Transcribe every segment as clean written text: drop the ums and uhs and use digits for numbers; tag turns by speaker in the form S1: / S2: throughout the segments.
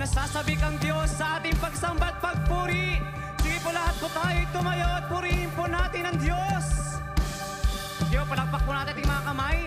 S1: nasasabik ang Diyos sa ating pagsamba at pagpuri. Sige po lahat po tayo tumayo at purihin po natin ang Diyos. Sige po, palakpak po natin ating mga kamay.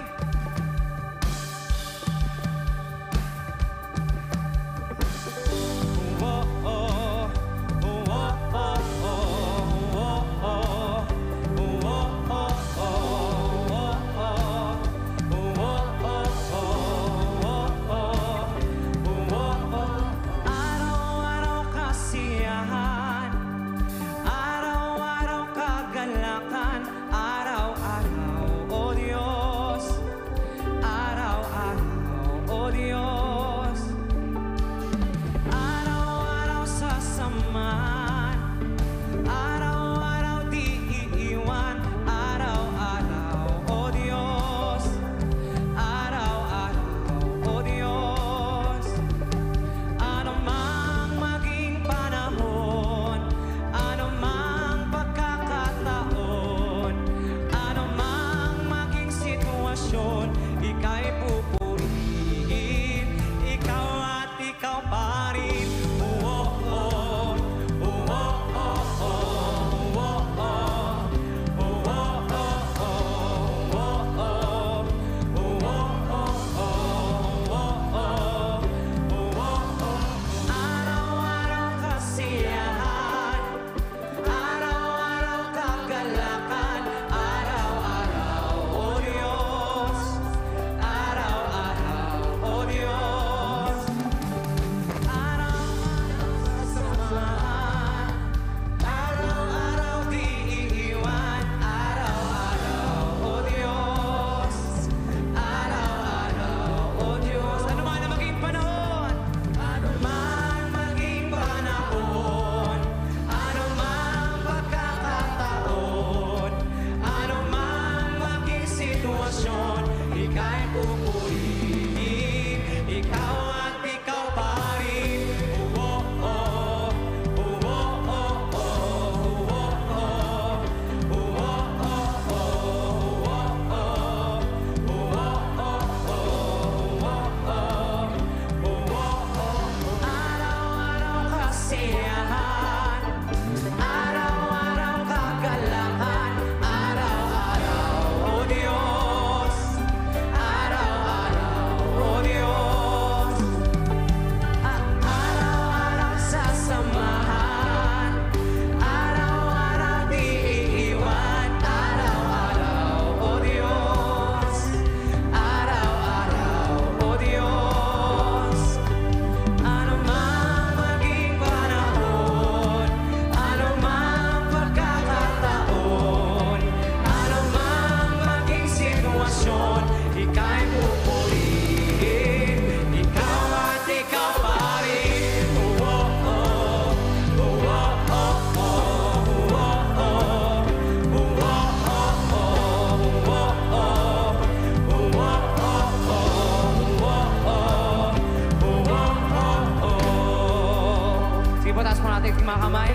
S1: Mga kamay.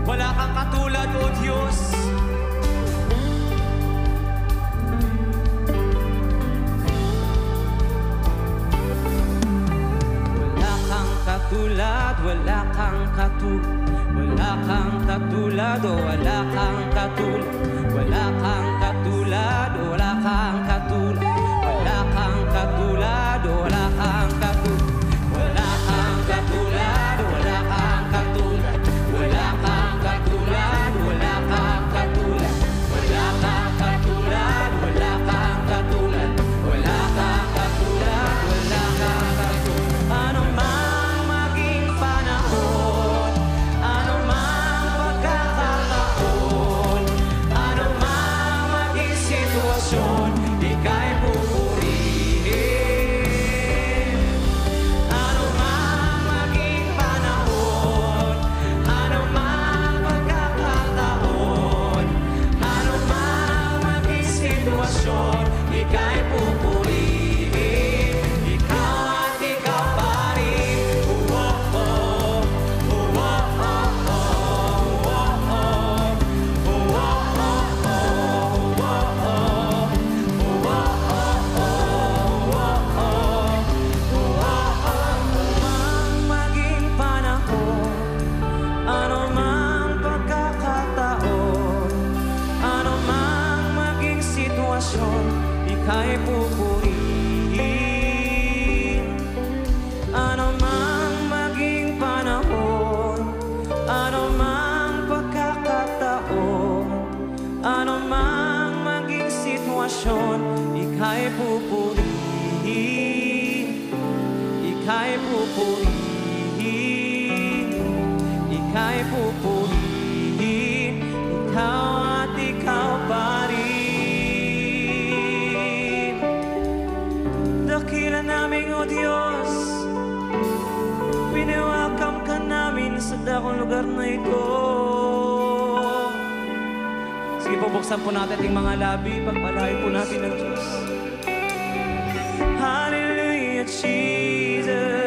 S1: Wala kang katulad, O Diyos. Wala kang katulad, wala kang katulad, wala kang katulad, o wala kang katulad, wala kang katulad, o wala kang katulad, wala kang katulad, o wala kang katulad, wala kang katulad, wala kang katulad, wala kang katulad, wala kang katulad, wala kang katulad, wala kang katulad, wala kang katulad, wala kang katulad. Ano mang maging panahon, ano mang pagkakataon, ano mang ika'y pupurihin, ika'y pupurihin, ikaw at ikaw pa rin. Dakila namin, O Diyos, pinawakam ka namin sa dakong lugar na ito. Sige po, buksan po natin ating mga labi, pagpalain po natin ang Diyos. Hallelujah, Jesus.